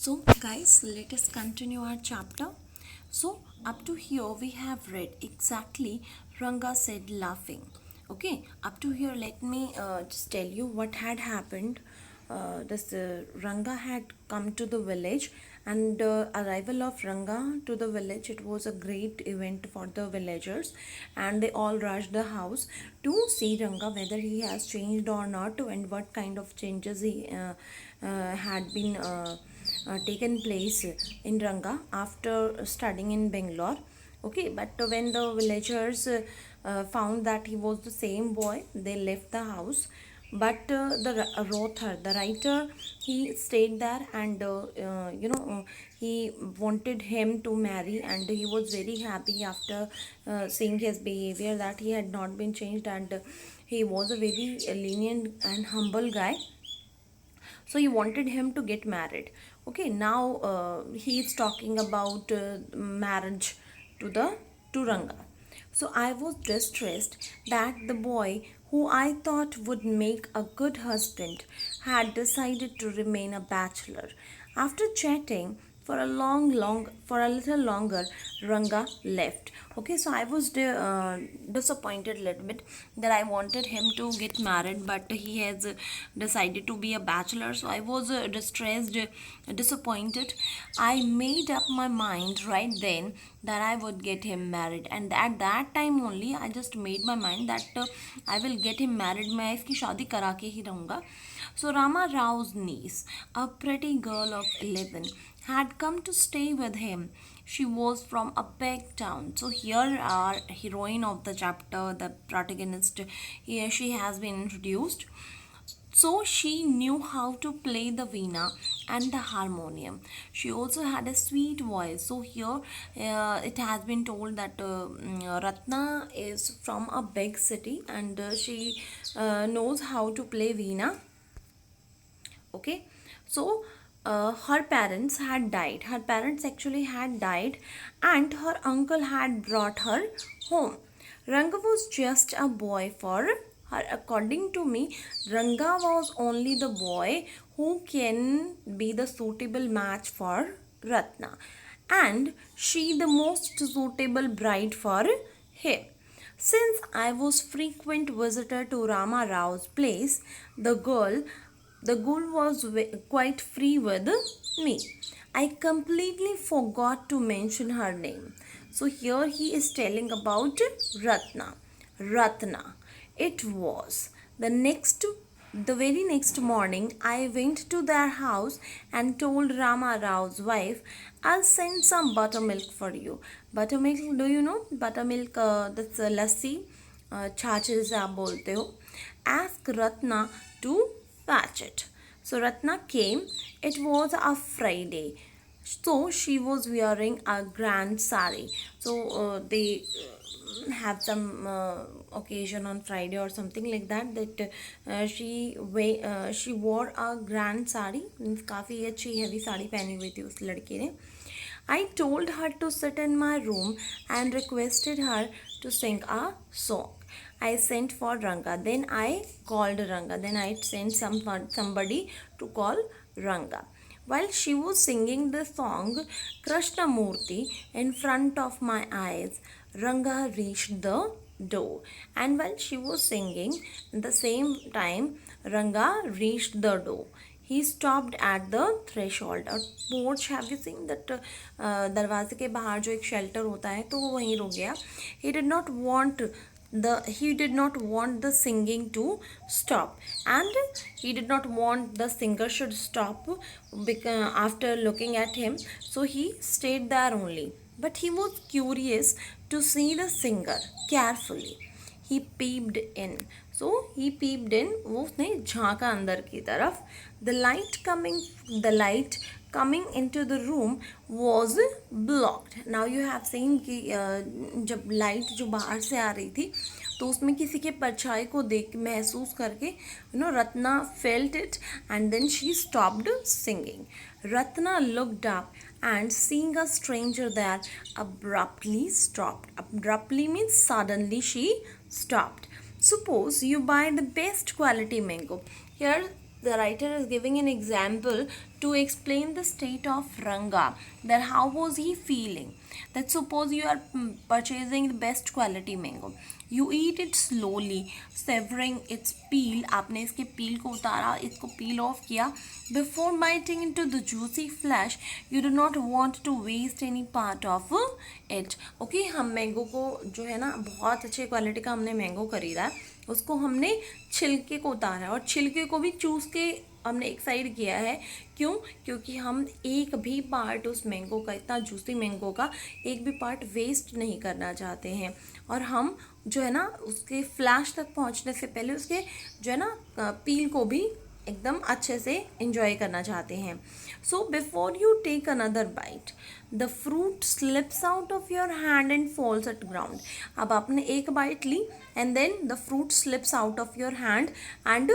So, guys, let us continue our chapter. So, up to here, we have read exactly Ranga said laughing. Okay, up to here, let me just tell you what had happened. This Ranga had come to the village, and arrival of Ranga to the village, it was a great event for the villagers, and they all rushed the house to see Ranga whether he has changed or not, and what kind of changes he had been taken place in Ranga after studying in Bangalore. Okay, but when the villagers found that he was the same boy, they left the house. But the writer, he stayed there, and he wanted him to marry, and he was very happy after seeing his behavior that he had not been changed, and he was a very lenient and humble guy, so he wanted him to get married. Okay, now he is talking about marriage to the to Ranga. So I was distressed that the boy who I thought would make a good husband had decided to remain a bachelor. After chatting for for a little longer, Ranga left. Okay, so I was disappointed a little bit that I wanted him to get married, but he has decided to be a bachelor. So I was distressed, disappointed. I made up my mind right then that I would get him married, and at that time only I just made my mind that I will get him married. मैं इसकी शादी करा के ही रहूँगा. So Rama Rao's niece, a pretty girl of 11, had come to stay with him. She was from a big town. So here our heroine of the chapter, the protagonist, here she has been introduced. So she knew how to play the veena and the harmonium. She also had a sweet voice. So here it has been told that Ratna is from a big city, and she knows how to play veena. Okay, so her parents had died. Her parents actually had died, and her uncle had brought her home. Ranga was just a boy for her. According to me, Ranga was only the boy who can be the suitable match for Ratna, and she the most suitable bride for him. Since I was frequent visitor to Rama Rao's place, the girl was quite free with me. I completely forgot to mention her name. So here he is telling about Ratna. Ratna. It was the very next morning, I went to their house and told Rama Rao's wife, I'll send some buttermilk for you. Buttermilk, do you know? Buttermilk, that's lassi, छाछ जिसे आप बोलते हो. Ask Ratna to fetch it. So Ratna came. It was a Friday. So she was wearing a grand sari. So they have some occasion on Friday or something like that, that she wore a grand sari. Means काफ़ी अच्छी heavy sari पहनी हुई थी उस लड़के ने. I told her to sit in my room and requested her to sing a song. I sent for Ranga. Then I called Ranga. Then I sent somebody to call Ranga. While she was singing the song Krishnamurti in front of my eyes, Ranga reached the door. And while she was singing, at the same time, Ranga reached the door. He stopped at the threshold. और porch, have you seen that? दरवाजे के बाहर जो एक shelter होता है, तो वो वहीं रुक गया. He did not want the singing to stop, and he did not want the singer should stop after looking at him. So he stayed there only. But he was curious to see the singer carefully. He peeped in. So he peeped in. वो उसने झांका अंदर की तरफ. The light coming into the room was blocked. Now you have seen कि जब light जो बाहर से आ रही थी, तो उसमें किसी के परछाई को देख महसूस करके Ratna felt it, and then she stopped singing. Ratna looked up and seeing a stranger there abruptly stopped. Abruptly means suddenly she stopped. Suppose you buy the best quality mango. Here the writer is giving an example to explain the state of Ranga, that how was he feeling. That suppose you are purchasing the best quality mango, you eat it slowly, severing its peel, आपने इसके peel को उतारा, इसको peel off किया, before biting into the juicy flesh, you do not want to waste any part of it. Okay, हम mango को जो है ना बहुत अच्छे क्वालिटी का हमने मैंगो खरीदा है, उसको हमने छिलके को उतारा है और छिलके को भी चूस के हमने एक साइड किया है। क्यों? क्योंकि हम एक भी पार्ट उस मैंगो का, इतना जूसी मैंगो का एक भी पार्ट वेस्ट नहीं करना चाहते हैं, और हम जो है ना उसके फ्लैश तक पहुंचने से पहले उसके जो है ना पील को भी एकदम अच्छे से एंजॉय करना चाहते हैं। So before you take another bite, the fruit slips out of your hand and falls at ground. अब आपने एक बाइट ली and then the fruit slips out of your hand and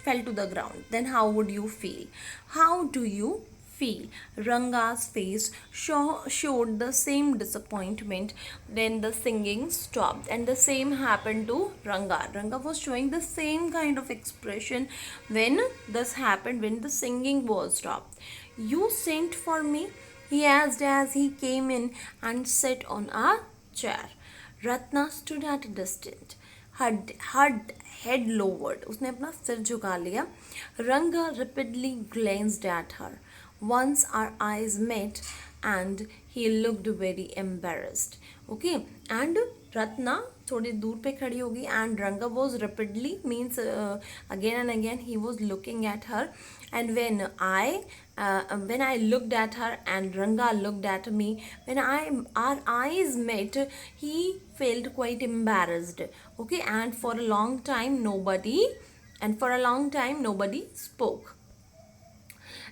fell to the ground. Then how would you feel? How do you feel? Ranga's face showed the same disappointment. Then the singing stopped, and the same happened to Ranga. Ranga was showing the same kind of expression when this happened, when the singing was stopped. You sent for me? He asked as he came in and sat on a chair. Ratna stood at a distance, her head lowered. उसने अपना सिर झुका लिया. Ranga rapidly glanced at her. Once our eyes met and he looked very embarrassed. Okay, and Ratna थोड़ी दूर पे खड़ी होगी and Ranga was rapidly means again and again he was looking at her, and when I looked at her and Ranga looked at me, when our eyes met, he felt quite embarrassed. Okay, and for a long time nobody spoke.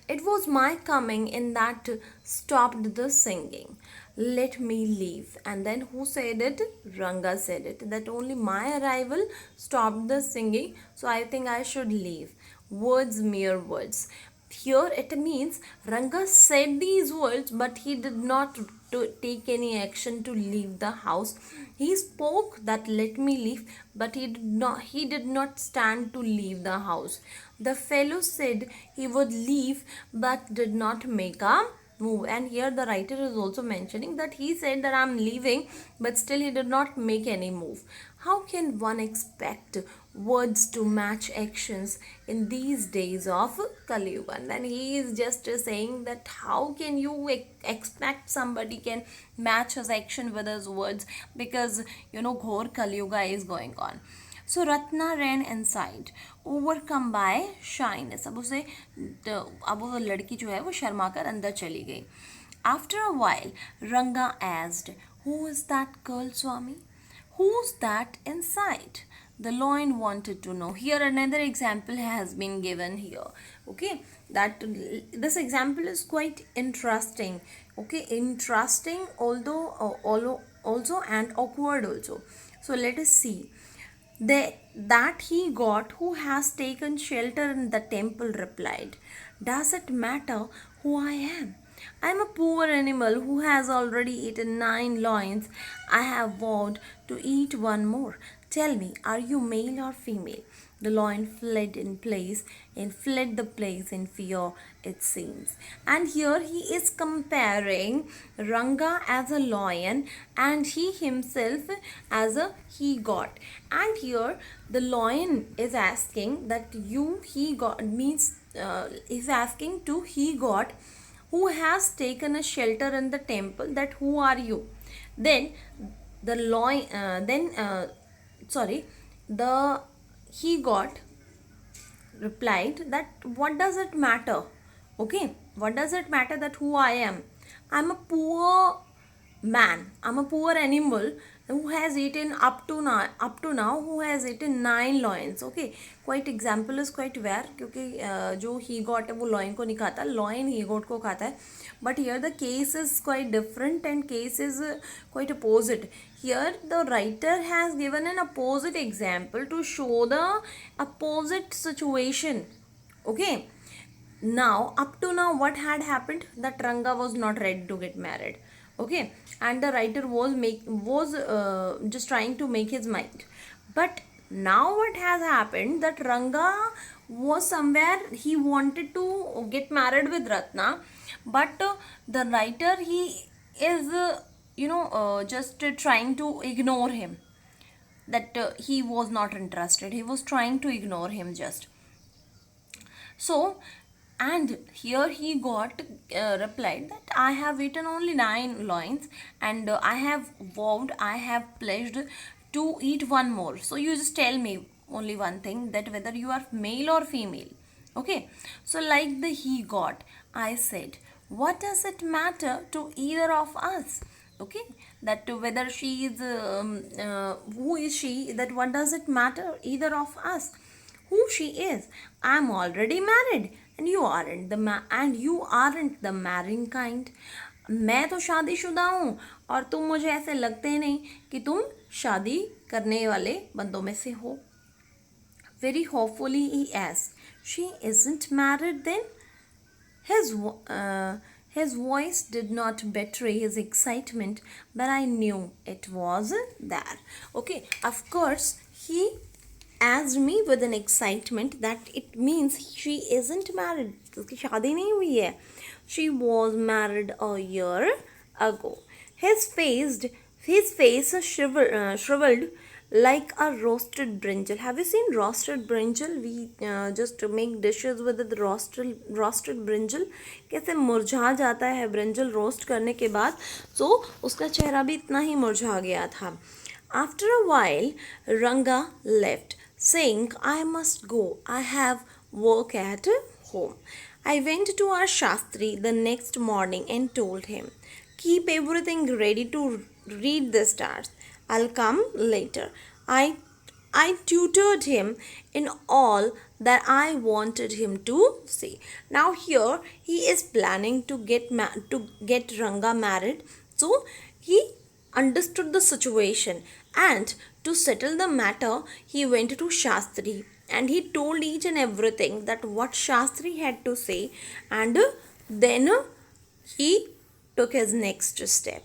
It was my coming in that stopped the singing. Let me leave. And then who said it? Ranga said it. That only my arrival stopped the singing, so I think I should leave. Words, mere words. Here it means Ranga said these words, but he did not take any action to leave the house. He spoke that let me leave, but he did not stand to leave the house. The fellow said he would leave, but did not make a move. And here the writer is also mentioning that he said that I'm leaving, but still he did not make any move. How can one expect words to match actions in these days of Kali Yuga? And then he is just saying that how can you expect somebody can match his action with his words, because Ghor Kali Yuga is going on. So Ratna ran inside, overcome by shyness. अब वो लड़की जो है वो शर्मा कर अंदर चली गई. After a while, Ranga asked, "Who is that girl, Swami? Who's that inside?" The lion wanted to know. Here another example has been given here. Okay, that this example is quite interesting. Okay, interesting although also and awkward also. So let us see. That he got who has taken shelter in the temple replied, "Does it matter who I am? I am a poor animal who has already eaten 9 loins. I have vowed to eat one more. Tell me, are you male or female?" The lion fled the place in fear, it seems. And here he is comparing Ranga as a lion and he himself as a he-goat. And here the lion is asking that he-goat means is asking to he-goat who has taken a shelter in the temple, that who are you? Then the lion the he-goat replied that what does it matter? Okay, what does it matter that who I am? I'm a poor man, I'm a poor animal who has eaten up to now who has eaten 9 lions. Okay, quite example is quite rare क्योंकि जो he goat है वो lion को नहीं खाता, lion he goat को खाता है. But here the case is quite different and case is quite opposite. Here the writer has given an opposite example to show the opposite situation. Okay, now up to now what had happened, that Ranga was not ready to get married. Okay, and the writer was just trying to make his mind. But now what has happened, that Ranga was somewhere he wanted to get married with Ratna, but the writer, he is just trying to ignore him, that he was not interested, he was trying to ignore him just. So, and here he got replied that I have eaten only 9 loins, and I have vowed, I have pledged to eat one more. So you just tell me only one thing, that whether you are male or female. Okay. So like the he got, I said, what does it matter to either of us? Okay, that whether she is who is she, that what does it matter either of us who she is. I'm already married, and you aren't the marrying kind. मैं तो शादीशुदा हूँ, और तुम मुझे ऐसे लगते ही नहीं कि तुम शादी करने वाले बंदों में से हो. Very hopefully he asked, she isn't married then? His voice did not betray his excitement, but I knew it was there. Okay, of course, he asked me with an excitement that it means she isn't married. उसकी शादी नहीं हुई है. She was married a year ago. His face shriveled like a roasted brinjal. Have you seen roasted brinjal? We just make dishes with the roasted brinjal. कैसे मुरझा जाता है brinjal roast करने के बाद. So उसका चेहरा भी इतना ही मुरझा गया था. After a while, Ranga left, saying, I must go. I have work at home. I went to our Shastri the next morning and told him, keep everything ready to read the stars. I'll come later. I tutored him in all that I wanted him to see. Now here he is planning to get Ranga married. So he understood the situation, and to settle the matter he went to Shastri and he told each and everything that what Shastri had to say, and then he took his next step.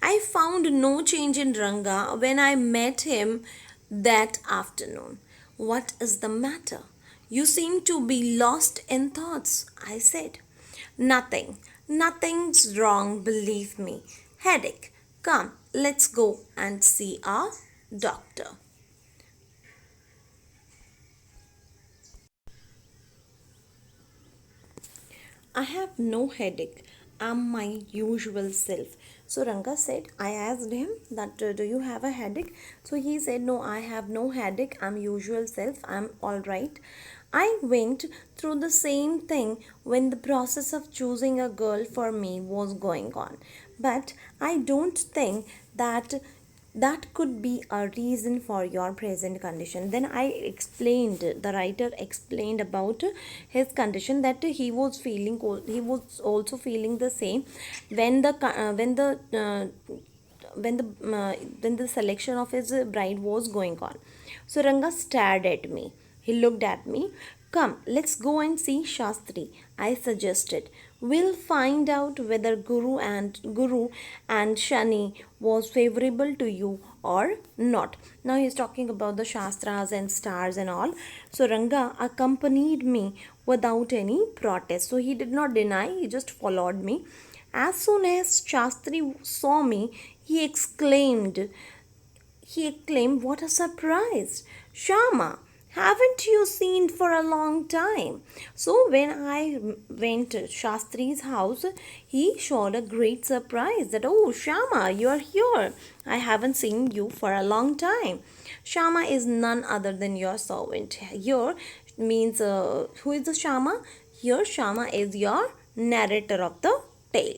I found no change in Ranga when I met him that afternoon. What is the matter? You seem to be lost in thoughts, I said. Nothing. Nothing's wrong, believe me. Headache. Come, let's go and see our doctor. I have no headache. I'm my usual self. So Ranga said, I asked him that do you have a headache? So he said, no, I have no headache. I'm usual self. I'm all right. I went through the same thing when the process of choosing a girl for me was going on. But I don't think that could be a reason for your present condition. Then the writer explained about his condition, that he was also feeling the same when the selection of his bride was going on. So Ranga stared at me. He looked at me. Come, let's go and see Shastri, I suggested. We'll find out whether Guru and Shani was favorable to you or not. Now he's talking about the Shastras and stars and all. So Ranga accompanied me without any protest. So he did not deny, he just followed me. As soon as Shastri saw me, he exclaimed, what a surprise! Shama, haven't you seen for a long time? So when I went to Shastri's house, he showed a great surprise that, oh, Shama, you are here. I haven't seen you for a long time. Shama is none other than your servant. Here means, who is the Shama? Here Shama is your narrator of the tale.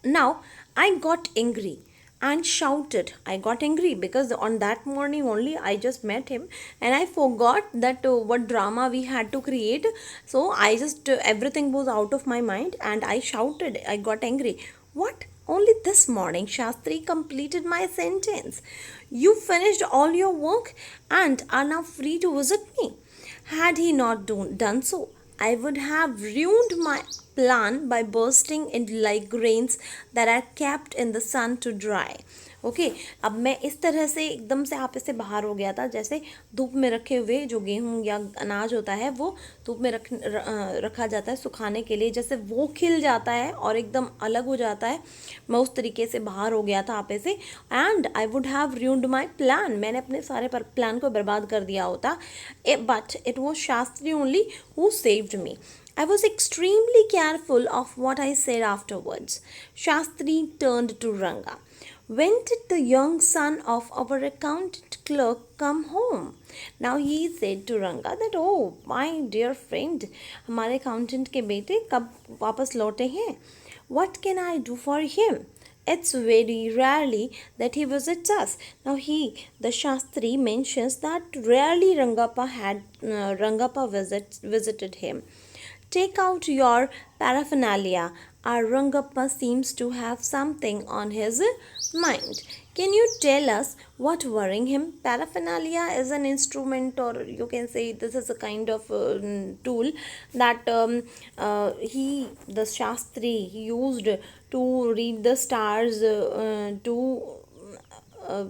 Now I got angry and shouted. I got angry because on that morning only I just met him and I forgot that what drama we had to create. So I just everything was out of my mind and I shouted. I got angry. What? Only this morning Shastri completed my sentence. You finished all your work and are now free to visit me. Had he not done so, I would have ruined my plan by bursting into like grains that are kept in the sun to dry. Okay, अब मैं इस तरह से एकदम से आप इससे बाहर हो गया था, जैसे धूप में रखे हुए जो गेहूं या अनाज होता है वो धूप में रखा जाता है सुखाने के लिए, जैसे वो खिल जाता है और एकदम अलग हो जाता है, मैं उस तरीके से बाहर हो गया था आपे से। And I would have ruined my plan, मैंने अपने सारे प्लान को बर्बाद कर दिया होता, but it was Shastri only who saved me. I was extremely careful of what I said afterwards. Shastri turned to Ranga. When did the young son of our accountant clerk come home? Now he said to Ranga that, oh, my dear friend, हमारे accountant के बेटे कब वापस लौटे हैं? What can I do for him? It's very rarely that he visits us. Now the Shastri mentions that rarely Rangappa visited him. Take out your paraphernalia. Our Rangappa seems to have something on his mind. Can you tell us what worrying him? Paraphernalia is an instrument, or you can say this is a kind of tool that the Shastri, he used to read the stars to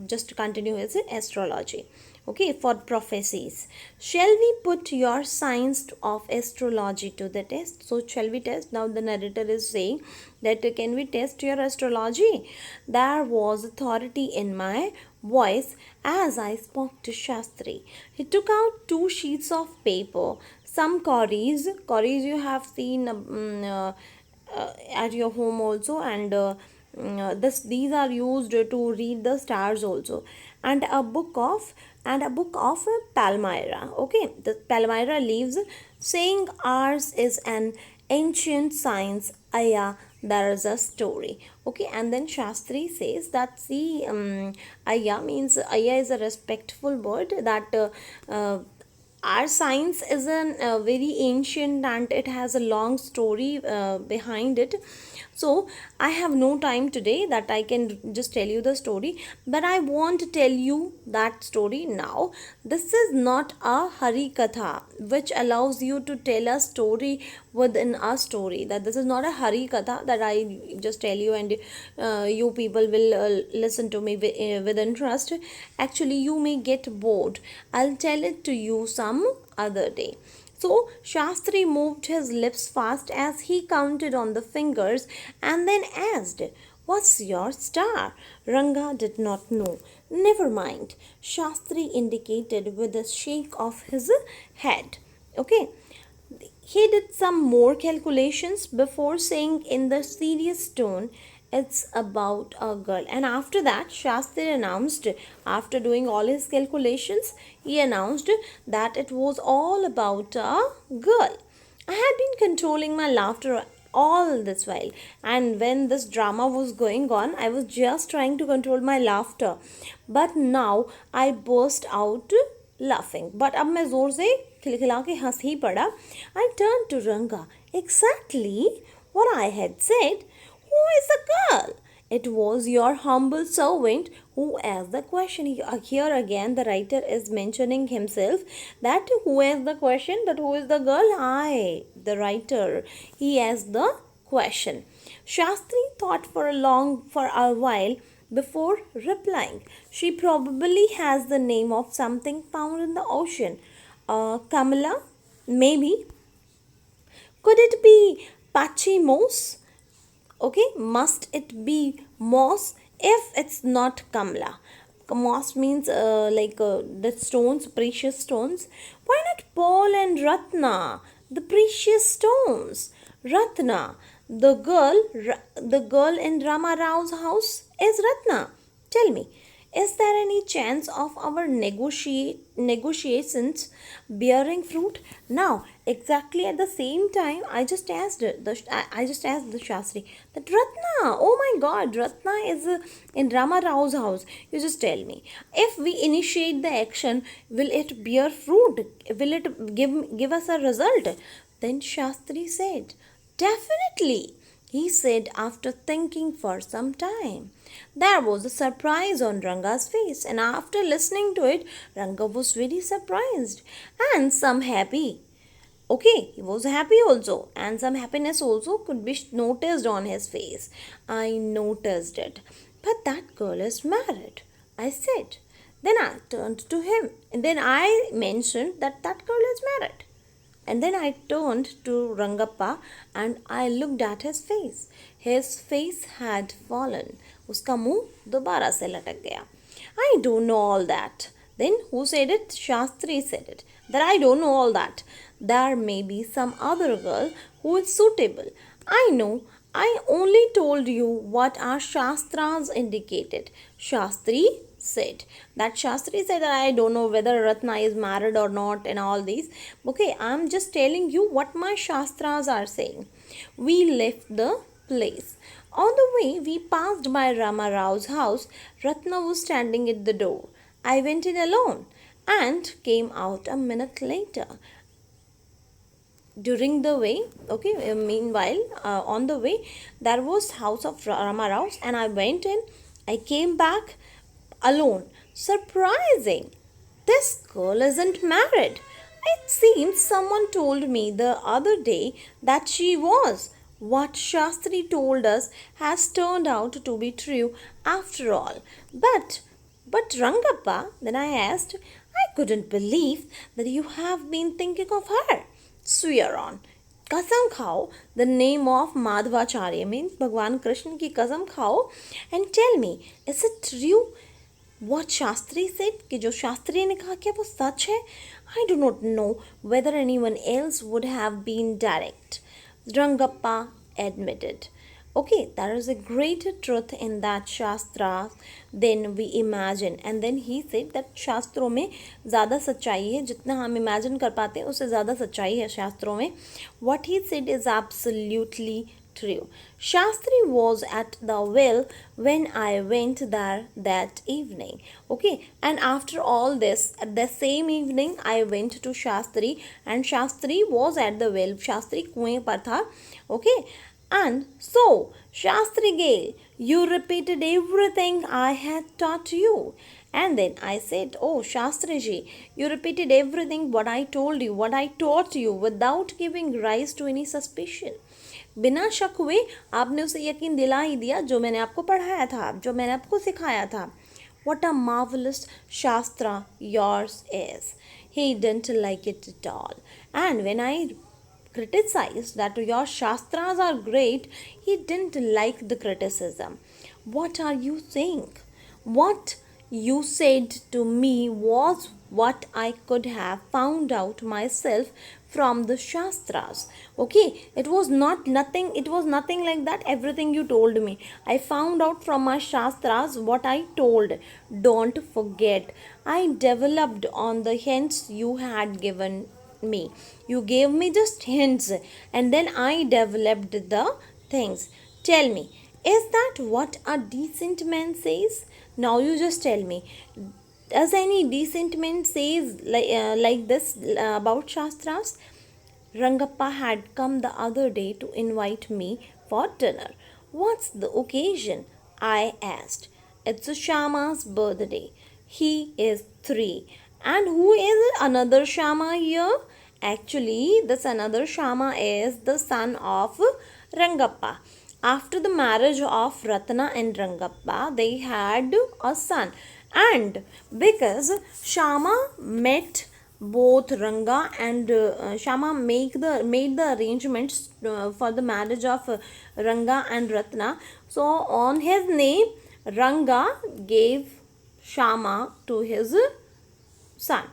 just to continue his astrology. Okay, for prophecies. Shall we put your science of astrology to the test? So shall we test? Now the narrator is saying that can we test your astrology? There was authority in my voice as I spoke to Shastri. He took out 2 sheets of paper, some cauries you have seen at your home also, and these are used to read the stars also, and a book of Palmyra. Okay, the Palmyra leaves, saying ours is an ancient science. Aya, there is a story. Okay, and then Shastri says that, see, Aya is a respectful word, that our science is very ancient and it has a long story behind it. So I have no time today that I can just tell you the story, but I want to tell you that story now. This is not a hari katha which allows you to tell a story within a story. That this is not a hari katha that I just tell you, and you people will listen to me with interest. Actually, you may get bored. I'll tell it to you some other day. So Shastri moved his lips fast as he counted on the fingers and then asked, "What's your star?" Ranga did not know. "Never mind," Shastri indicated with a shake of his head. Okay. He did some more calculations before saying in the serious tone, "It's about a girl." And after that, Shastri announced, after doing all his calculations, he announced that it was all about a girl. I had been controlling my laughter all this while, and when this drama was going on, I was just trying to control my laughter. But now I burst out laughing. But अब मैं जोर से खिलखिला के हंस ही पड़ा. I turned to Ranga. Exactly what I had said. Who is the girl? It was your humble servant who asked the question. Here again, the writer is mentioning himself, that who asked the question, that who is the girl? I, the writer, he asked the question. Shastri thought for a while before replying. She probably has the name of something found in the ocean. Kamala? Maybe. Could it be Pachimos? Okay, must it be moss if it's not Kamla? Moss means the stones, precious stones. Why not Paul and Ratna, the precious stones? Ratna, the girl in Rama Rao's house is Ratna. Tell me, is there any chance of our negotiations bearing fruit? Now, exactly at the same time, I just asked the Shastri that, Ratna, oh my God, Ratna is in Rama Rao's house. You just tell me, if we initiate the action, will it bear fruit? Will it give us a result? Then Shastri said, definitely, he said after thinking for some time. There was a surprise on Ranga's face, and after listening to it, Ranga was very surprised and some happy. Okay, he was happy also, and some happiness also could be noticed on his face. I noticed it. But that girl is married, I said. Then I turned to him, and then I mentioned that that girl is married. And then I turned to Rangappa and I looked at his face. His face had fallen. उसका मुंह दोबारा से लटक गया. I don't know all that. Then who said it? Shastri said it. That I don't know all that. There may be some other girl who is suitable. I know. I only told you what our Shastras indicated. Shastri said. That Shastri said that I don't know whether Ratna is married or not and all these. Okay, I'm just telling you what my Shastras are saying. We left the place. On the way, we passed by Rama Rao's house. Ratna was standing at the door. I went in alone and came out a minute later. During the way, okay, meanwhile, on the way, there was house of Rama Rao's and I went in. I came back alone. Surprising! This girl isn't married. It seems someone told me the other day that she was. What Shastri told us has turned out to be true after all. But Rangappa, then I asked, I couldn't believe that you have been thinking of her. Swear on. कसम खाओ, the name of Madhvacharya means भगवान कृष्ण की कसम खाओ and tell me, is it true what Shastri said? कि जो शास्त्री ने कहा क्या वो सच है? I do not know whether anyone else would have been direct. Rangappa admitted. Okay, there is a greater truth in that Shastra than we imagine. And then he said that शास्त्रों में ज़्यादा सच्चाई है, जितना हम imagine कर पाते हैं उससे ज़्यादा सच्चाई है शास्त्रों में. What he said is absolutely true. Shastri was at the well when I went there that evening. Okay, and after all this, at the same evening, I went to Shastri and Shastri was at the well. Shastri कुएं पर था. Okay, and so Shastri Gale, you repeated everything I had taught you. And then I said, oh Shastriji, you repeated everything what I told you, what I taught you without giving rise to any suspicion. बिना शक हुए आपने उसे यकीन दिला ही दिया जो मैंने आपको पढ़ाया था, जो मैंने आपको सिखाया था. What a marvelous Shastra yours is. He didn't like it at all. And when I criticized that your Shastras are great, he didn't like the criticism. What are you saying? What you said to me was what I could have found out myself from the Shastras. Okay, it was nothing like that. Everything you told me, I found out from my Shastras what I told. Don't forget, I developed on the hints you had given me. You gave me just hints and then I developed the things. Tell me, is that what a decent man says? Now you just tell me, does any decent man says like this about Shastras? Rangappa had come the other day to invite me for dinner. What's the occasion? I asked. It's Shama's birthday. He is 3. And who is another Shama here? Actually, this another Shama is the son of Rangappa. After the marriage of Ratna and Rangappa, they had a son. And because Shama met both Ranga and Shama made the arrangements for the marriage of Ranga and Ratna. So on his name, Ranga gave Shama to his son.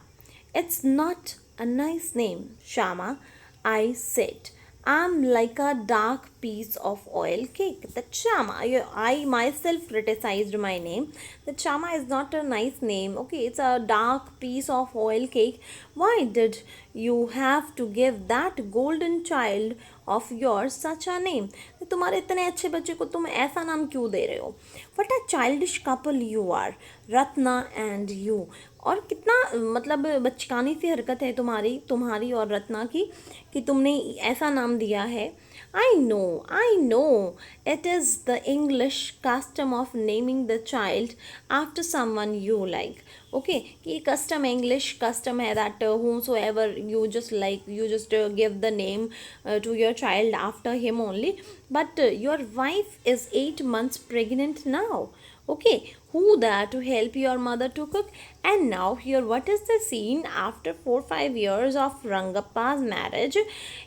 It's not a nice name, Shama, I said. I'm like a dark piece of oil cake. That Shama, I myself criticized my name. That Shama is not a nice name. Okay, it's a dark piece of oil cake. Why did you have to give that golden child of yours such a name? तुम्हारे इतने अच्छे बच्चे को तुम ऐसा नाम क्यों दे रहे हो? What a childish couple you are, Ratna and you. और कितना मतलब बचकानी सी हरकत है तुम्हारी और रत्ना की कि तुमने ऐसा नाम दिया है. I know. It is the English custom of naming the child after someone you like. Okay, कि custom English custom है that whomsoever you just like, you just give the name to your child after him only. But your wife is 8 months pregnant now. Okay, who there to help your mother to cook? And now here, what is the scene? After 4-5 years of Rangappa's marriage,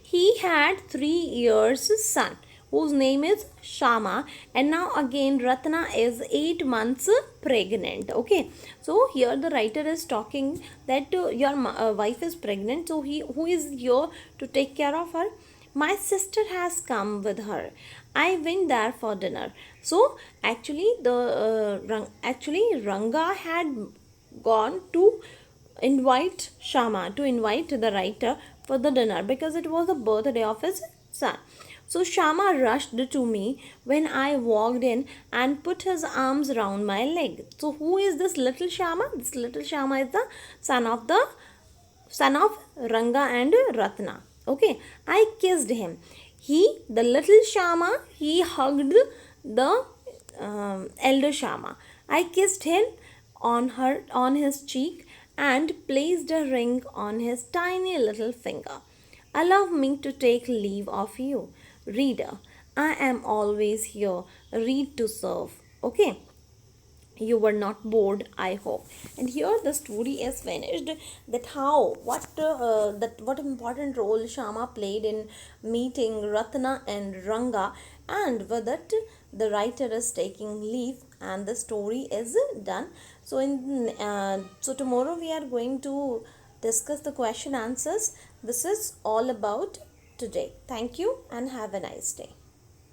he had 3 years son whose name is Shama, and now again Ratna is 8 months pregnant. Okay, so here the writer is talking that your wife is pregnant, so he who is here to take care of her? My sister has come with her. I went there for dinner. So actually Ranga had gone to invite Shama, to invite the writer for the dinner, because it was the birthday of his son. So Shama rushed to me when I walked in and put his arms round my leg. So who is this little Shama? This little Shama is the son of the son of Ranga and Ratna. Okay, I kissed him. The little Shama, he hugged the elder Shama. I kissed him on his cheek, and placed a ring on his tiny little finger. Allow me to take leave of you, reader. I am always here, read to serve. Okay, you were not bored, I hope. And here the story is finished, that how what important role Shama played in meeting Ratna and Ranga, and with it the writer is taking leave and the story is done. So tomorrow we are going to discuss the question answers. This is all about today. Thank you and have a nice day.